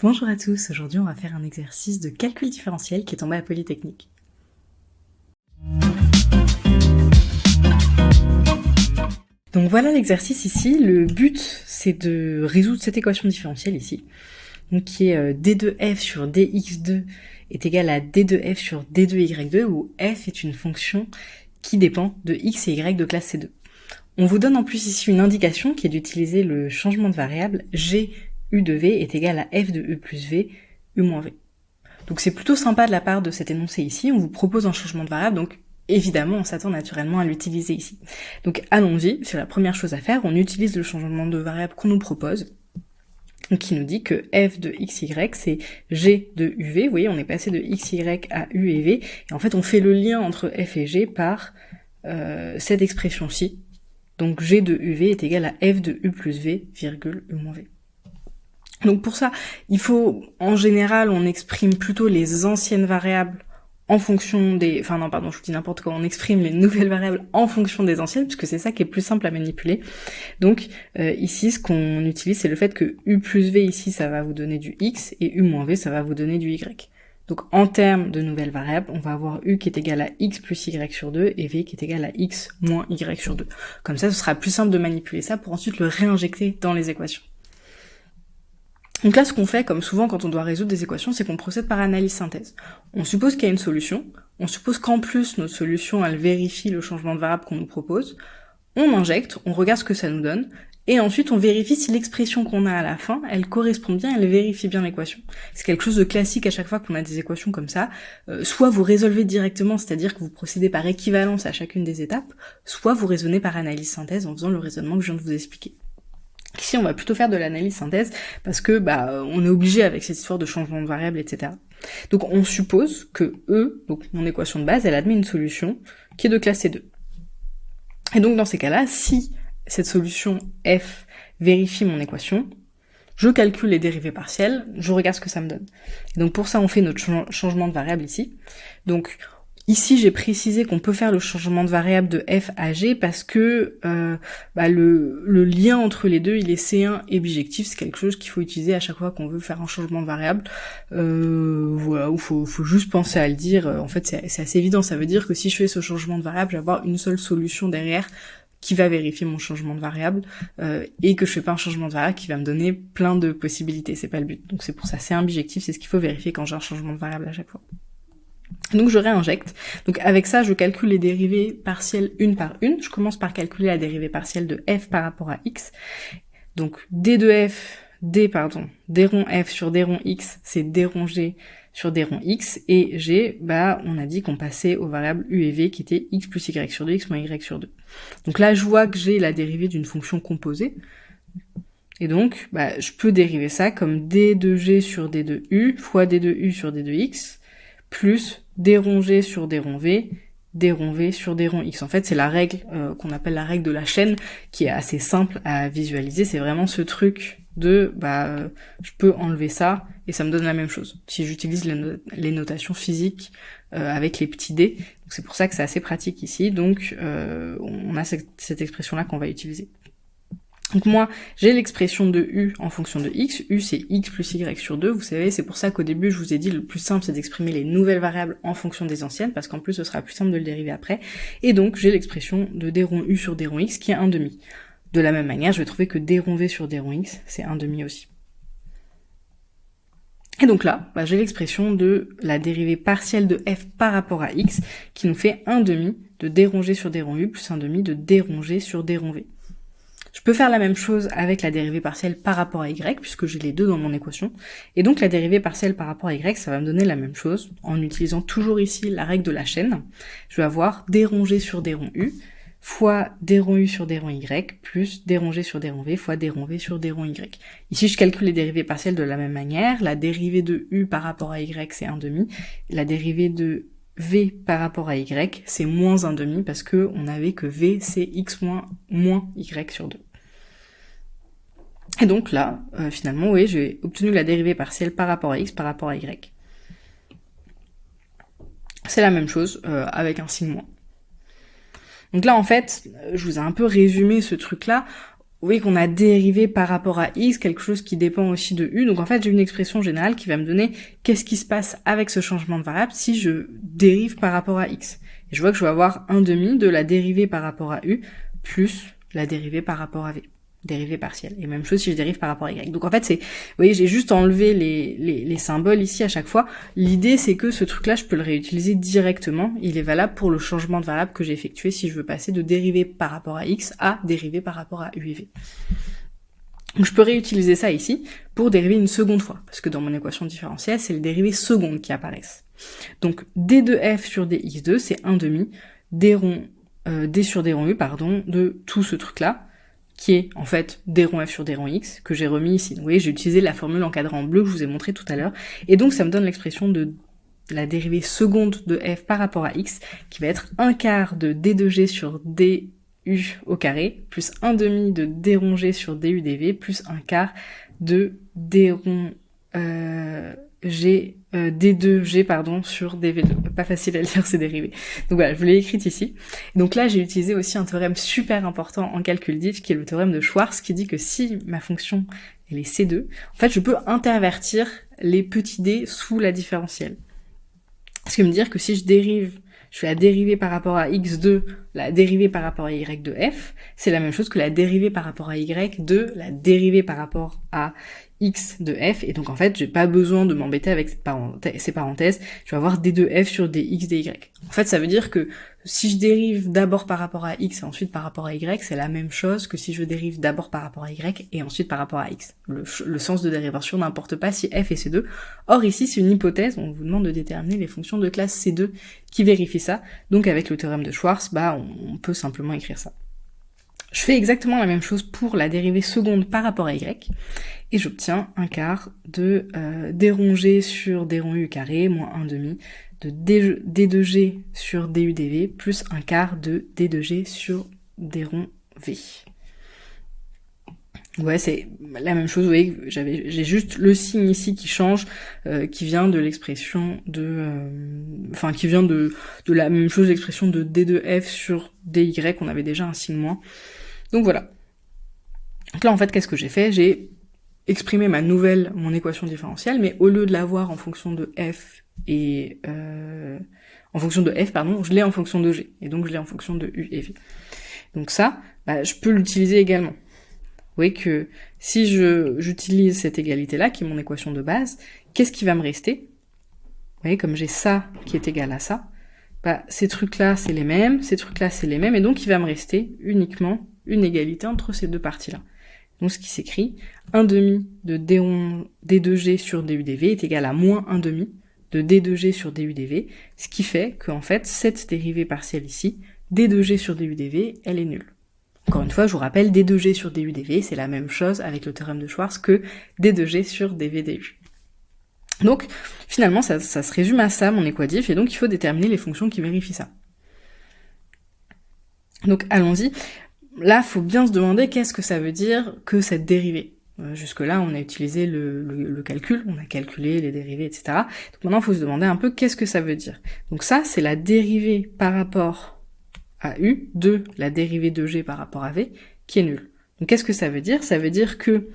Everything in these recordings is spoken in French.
Bonjour à tous, aujourd'hui on va faire un exercice de calcul différentiel qui est tombé à Polytechnique. Donc voilà l'exercice ici, le but c'est de résoudre cette équation différentielle ici, donc qui est d2f sur dx2 est égal à d2f sur d2y2 où f est une fonction qui dépend de x et y de classe C2. On vous donne en plus ici une indication qui est d'utiliser le changement de variable g u de v est égal à f de u plus v, u moins v. Donc c'est plutôt sympa de la part de cet énoncé ici, on vous propose un changement de variable, donc évidemment on s'attend naturellement à l'utiliser ici. Donc allons-y, c'est la première chose à faire, on utilise le changement de variable qu'on nous propose, qui nous dit que f de xy c'est g de uv, vous voyez on est passé de xy à u et v, et en fait on fait le lien entre f et g par cette expression-ci, donc g de uv est égal à f de u plus v, virgule u moins v. Donc pour ça, il faut, en général, on exprime plutôt les anciennes variables en fonction des... Enfin non, pardon, je vous dis n'importe quoi, on exprime les nouvelles variables en fonction des anciennes, puisque c'est ça qui est plus simple à manipuler. Donc ici, ce qu'on utilise, c'est le fait que u plus v, ici, ça va vous donner du x, et u moins v, ça va vous donner du y. Donc en termes de nouvelles variables, on va avoir u qui est égal à x plus y sur 2, et v qui est égal à x moins y sur 2. Comme ça, ce sera plus simple de manipuler ça pour ensuite le réinjecter dans les équations. Donc là, ce qu'on fait, comme souvent quand on doit résoudre des équations, c'est qu'on procède par analyse-synthèse. On suppose qu'il y a une solution, on suppose qu'en plus, notre solution, elle vérifie le changement de variable qu'on nous propose, on injecte, on regarde ce que ça nous donne, et ensuite on vérifie si l'expression qu'on a à la fin, elle correspond bien, elle vérifie bien l'équation. C'est quelque chose de classique à chaque fois qu'on a des équations comme ça. Soit vous résolvez directement, c'est-à-dire que vous procédez par équivalence à chacune des étapes, soit vous raisonnez par analyse-synthèse en faisant le raisonnement que je viens de vous expliquer. Ici, on va plutôt faire de l'analyse synthèse parce que on est obligé avec cette histoire de changement de variable, etc. Donc on suppose que E, donc mon équation de base, elle admet une solution qui est de classe C2. Et donc dans ces cas-là, si cette solution f vérifie mon équation, je calcule les dérivées partielles, je regarde ce que ça me donne. Et donc pour ça, on fait notre changement de variable ici. Donc ici, j'ai précisé qu'on peut faire le changement de variable de f à g parce que le lien entre les deux, il est C1 et bijectif. C'est quelque chose qu'il faut utiliser à chaque fois qu'on veut faire un changement de variable. Voilà, il faut juste penser à le dire. En fait, c'est assez évident. Ça veut dire que si je fais ce changement de variable, je vais avoir une seule solution derrière qui va vérifier mon changement de variable et que je fais pas un changement de variable qui va me donner plein de possibilités. C'est pas le but. Donc c'est pour ça, c'est un bijectif, c'est ce qu'il faut vérifier quand j'ai un changement de variable à chaque fois. Donc je réinjecte. Donc avec ça, je calcule les dérivées partielles une par une. Je commence par calculer la dérivée partielle de f par rapport à x. Donc d rond f sur d rond x, c'est d rond g sur d rond x. Et g, on a dit qu'on passait aux variables u et v qui étaient x plus y sur 2, x moins y sur 2. Donc là, je vois que j'ai la dérivée d'une fonction composée. Et donc, je peux dériver ça comme d de g sur d de u fois d de u sur d de x plus d rond g sur d rond v sur d rond x. En fait, c'est la règle qu'on appelle la règle de la chaîne, qui est assez simple à visualiser. C'est vraiment ce truc de, je peux enlever ça, et ça me donne la même chose, si j'utilise les notations physiques avec les petits d. Donc c'est pour ça que c'est assez pratique ici. Donc on a cette expression-là qu'on va utiliser. Donc moi, j'ai l'expression de u en fonction de x. U, c'est x plus y sur 2. Vous savez, c'est pour ça qu'au début, je vous ai dit, le plus simple, c'est d'exprimer les nouvelles variables en fonction des anciennes, parce qu'en plus, ce sera plus simple de le dériver après. Et donc, j'ai l'expression de d rond u sur d rond x, qui est 1/2. De la même manière, je vais trouver que d rond v sur d rond x, c'est 1/2 aussi. Et donc là, j'ai l'expression de la dérivée partielle de f par rapport à x, qui nous fait 1/2 de d rond g sur d rond u, plus 1/2 de d rond g sur d rond v. Je peux faire la même chose avec la dérivée partielle par rapport à y, puisque j'ai les deux dans mon équation. Et donc la dérivée partielle par rapport à y, ça va me donner la même chose, en utilisant toujours ici la règle de la chaîne. Je vais avoir d rond g sur d rond u, fois d rond u sur d rond y, plus d rond g sur d rond v, fois d rond v sur d rond y. Ici, je calcule les dérivées partielles de la même manière. La dérivée de u par rapport à y, c'est 1/2. La dérivée de v par rapport à y, c'est moins 1/2 parce que on avait que v, c'est x moins y sur 2. Et donc là, finalement, oui, j'ai obtenu la dérivée partielle par rapport à x par rapport à y. C'est la même chose avec un signe moins. Donc là, en fait, je vous ai un peu résumé ce truc-là. voyez qu'on a dérivé par rapport à x, quelque chose qui dépend aussi de u. Donc en fait, j'ai une expression générale qui va me donner qu'est-ce qui se passe avec ce changement de variable si je dérive par rapport à x. Et je vois que je vais avoir 1/2 de la dérivée par rapport à u plus la dérivée par rapport à v. Dérivée partielle. Et même chose si je dérive par rapport à y. Donc en fait, vous voyez, j'ai juste enlevé les symboles ici à chaque fois. L'idée, c'est que ce truc-là, je peux le réutiliser directement. Il est valable pour le changement de variable que j'ai effectué si je veux passer de dérivée par rapport à x à dérivée par rapport à u et v. Donc je peux réutiliser ça ici pour dériver une seconde fois, parce que dans mon équation différentielle, c'est les dérivées secondes qui apparaissent. Donc d de f sur dx2, c'est 1/2 d sur d rond u, de tout ce truc-là, qui est en fait d rond f sur d rond x, que j'ai remis ici. Donc vous voyez, j'ai utilisé la formule encadrée en bleu que je vous ai montré tout à l'heure, et donc ça me donne l'expression de la dérivée seconde de f par rapport à x, qui va être 1/4 de d de g sur du au carré, plus 1/2 de d rond g sur du dv, plus 1/4 de d rond d2g sur dv2. Pas facile à lire ces dérivés. Donc voilà, je vous l'ai écrite ici. Donc là, j'ai utilisé aussi un théorème super important en calcul diff, qui est le théorème de Schwarz, qui dit que si ma fonction elle est C2, en fait, je peux intervertir les petits d sous la différentielle. Ce qui veut me dire que si je fais la dérivée par rapport à x de la dérivée par rapport à y de f, c'est la même chose que la dérivée par rapport à y de la dérivée par rapport à x de f, et donc en fait, j'ai pas besoin de m'embêter avec ces parenthèses, je vais avoir d de f sur dx dy. En fait, ça veut dire que si je dérive d'abord par rapport à x et ensuite par rapport à y, c'est la même chose que si je dérive d'abord par rapport à y et ensuite par rapport à x. Le sens de dérivation n'importe pas si f est C2. Or ici, c'est une hypothèse, on vous demande de déterminer les fonctions de classe C2 qui vérifient ça. Donc avec le théorème de Schwarz, on peut simplement écrire ça. Je fais exactement la même chose pour la dérivée seconde par rapport à y, et j'obtiens 1/4 de d rond g sur d rond u carré moins 1/2 de d de g sur du dv plus 1/4 de d de g sur d rond v. Ouais, c'est la même chose, vous voyez, j'ai juste le signe ici qui change, qui vient de l'expression qui vient de la même chose, l'expression de d de f sur dy, on avait déjà un signe moins. Donc voilà. Donc là, en fait, qu'est-ce que j'ai fait? J'ai exprimé mon équation différentielle, mais au lieu de l'avoir en fonction de f et je l'ai en fonction de g, et donc je l'ai en fonction de u et v. Donc ça, je peux l'utiliser également. Vous voyez que si j'utilise cette égalité-là, qui est mon équation de base, qu'est-ce qui va me rester? Vous voyez, comme j'ai ça qui est égal à ça, ces trucs-là, c'est les mêmes, ces trucs-là, c'est les mêmes, et donc il va me rester uniquement une égalité entre ces deux parties-là. Donc ce qui s'écrit, 1/2 de d de g sur du dv est égal à moins 1/2 de d de g sur du dv, ce qui fait que, en fait, cette dérivée partielle ici, d de g sur du dv, elle est nulle. Encore une fois, je vous rappelle, d de g sur du dv, c'est la même chose avec le théorème de Schwarz que d de g sur dv du. Donc, finalement, ça se résume à ça, mon équadif, et donc il faut déterminer les fonctions qui vérifient ça. Donc, allons-y. Là, faut bien se demander qu'est-ce que ça veut dire que cette dérivée. Jusque-là, on a utilisé le calcul, on a calculé les dérivées, etc. Donc maintenant, il faut se demander un peu qu'est-ce que ça veut dire. Donc ça, c'est la dérivée par rapport à u de la dérivée de g par rapport à v, qui est nulle. Donc qu'est-ce que ça veut dire? Ça veut dire que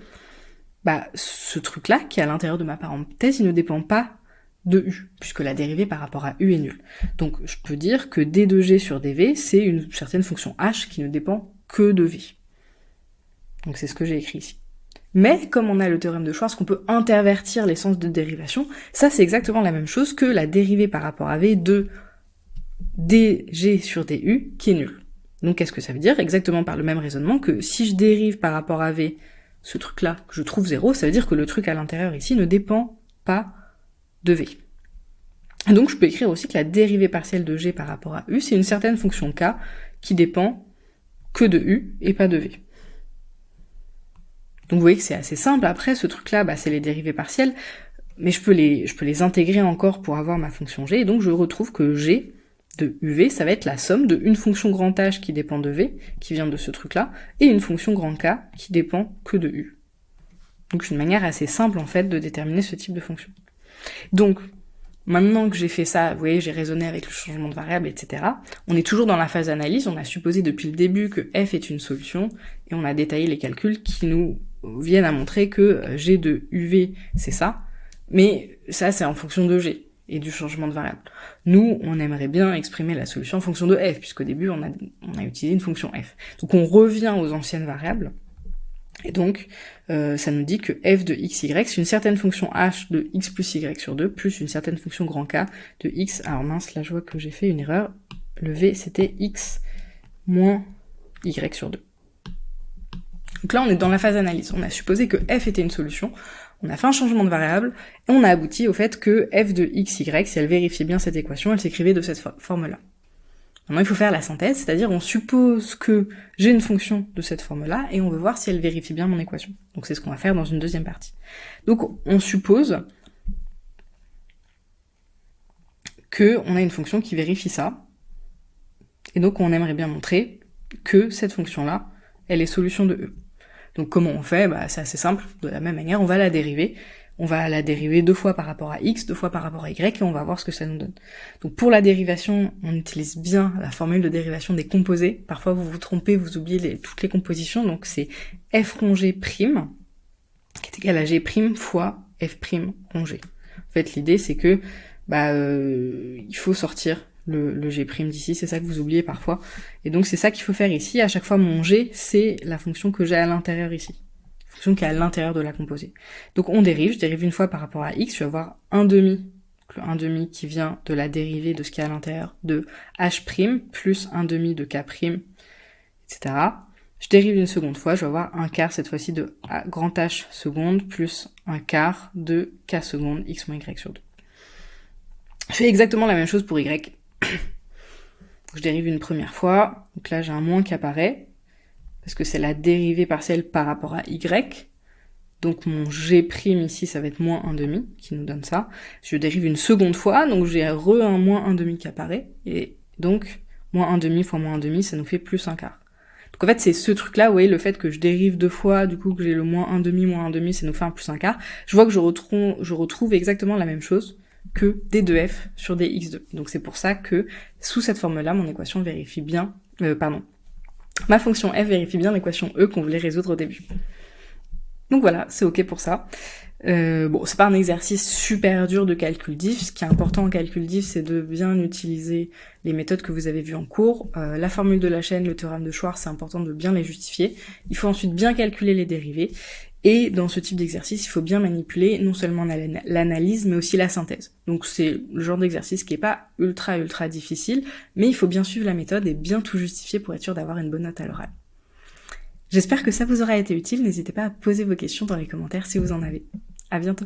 ce truc-là, qui est à l'intérieur de ma parenthèse, il ne dépend pas de u, puisque la dérivée par rapport à u est nulle. Donc je peux dire que d de g sur dv, c'est une certaine fonction h qui ne dépend que de v. Donc c'est ce que j'ai écrit ici. Mais comme on a le théorème de Schwarz qu'on peut intervertir les sens de dérivation, ça c'est exactement la même chose que la dérivée par rapport à v de dg sur du qui est nulle. Donc qu'est-ce que ça veut dire? Exactement par le même raisonnement que si je dérive par rapport à v ce truc-là que je trouve 0, ça veut dire que le truc à l'intérieur ici ne dépend pas de v. Et donc je peux écrire aussi que la dérivée partielle de g par rapport à u, c'est une certaine fonction k qui dépend que de u et pas de v. Donc vous voyez que c'est assez simple. Après, ce truc-là, c'est les dérivées partielles, mais je peux les intégrer encore pour avoir ma fonction g, et donc je retrouve que g de uv, ça va être la somme de une fonction grand H qui dépend de v, qui vient de ce truc-là, et une fonction grand K qui dépend que de u. Donc une manière assez simple, en fait, de déterminer ce type de fonction. Donc, Maintenant que j'ai fait ça, vous voyez, j'ai raisonné avec le changement de variable, etc. On est toujours dans la phase d'analyse, on a supposé depuis le début que f est une solution, et on a détaillé les calculs qui nous viennent à montrer que g de uv, c'est ça, mais ça, c'est en fonction de g et du changement de variable. Nous, on aimerait bien exprimer la solution en fonction de f, puisqu'au début, on a utilisé une fonction f. Donc on revient aux anciennes variables, et donc, ça nous dit que f de xy, c'est une certaine fonction h de x plus y sur 2, plus une certaine fonction grand K de x. Alors mince, là je vois que j'ai fait une erreur. Le v, c'était x moins y sur 2. Donc là, on est dans la phase analyse. On a supposé que f était une solution, on a fait un changement de variable, et on a abouti au fait que f de xy, si elle vérifiait bien cette équation, elle s'écrivait de cette forme-là. Maintenant, il faut faire la synthèse, c'est-à-dire on suppose que j'ai une fonction de cette forme-là, et on veut voir si elle vérifie bien mon équation. Donc c'est ce qu'on va faire dans une deuxième partie. Donc on suppose qu'on a une fonction qui vérifie ça, et donc on aimerait bien montrer que cette fonction-là, elle est solution de E. Donc comment on fait ? C'est assez simple, de la même manière, on va la dériver. On va la dériver 2 fois par rapport à x, 2 fois par rapport à y, et on va voir ce que ça nous donne. Donc pour la dérivation, on utilise bien la formule de dérivation des composés. Parfois vous vous trompez, vous oubliez toutes les compositions, donc c'est f rongé prime, qui est égal à g prime fois f prime rongé. En fait, l'idée c'est que il faut sortir le g prime d'ici, c'est ça que vous oubliez parfois. Et donc c'est ça qu'il faut faire ici. À chaque fois, mon g, c'est la fonction que j'ai à l'intérieur ici. Fonction qui est à l'intérieur de la composée. Donc on dérive, je dérive une fois par rapport à x, je vais avoir 1 demi, le 1 demi qui vient de la dérivée de ce qui est à l'intérieur de h' plus 1 demi de k', etc. Je dérive une seconde fois, je vais avoir un quart cette fois-ci de grand H seconde plus un quart de k seconde x moins y sur 2. Je fais exactement la même chose pour y. Je dérive une première fois, donc là j'ai un moins qui apparaît, parce que c'est la dérivée partielle par rapport à y. Donc mon g' ici, ça va être moins 1 demi, qui nous donne ça. Je dérive une seconde fois, donc j'ai un moins 1 demi qui apparaît, et donc moins 1 demi fois moins 1 demi, ça nous fait plus un quart. Donc en fait, c'est ce truc-là, vous voyez, le fait que je dérive 2 fois, du coup que j'ai le moins 1 demi, ça nous fait un plus un quart. Je vois que je retrouve exactement la même chose que d2f sur dx2. Donc c'est pour ça que, sous cette forme-là, mon équation vérifie bien, ma fonction f vérifie bien l'équation E qu'on voulait résoudre au début. Donc voilà, c'est ok pour ça. C'est pas un exercice super dur de calcul diff. Ce qui est important en calcul diff, c'est de bien utiliser les méthodes que vous avez vues en cours. La formule de la chaîne, le théorème de Schwarz, c'est important de bien les justifier. Il faut ensuite bien calculer les dérivés. Et dans ce type d'exercice, il faut bien manipuler non seulement l'analyse, mais aussi la synthèse. Donc c'est le genre d'exercice qui est pas ultra difficile, mais il faut bien suivre la méthode et bien tout justifier pour être sûr d'avoir une bonne note à l'oral. J'espère que ça vous aura été utile, n'hésitez pas à poser vos questions dans les commentaires si vous en avez. À bientôt.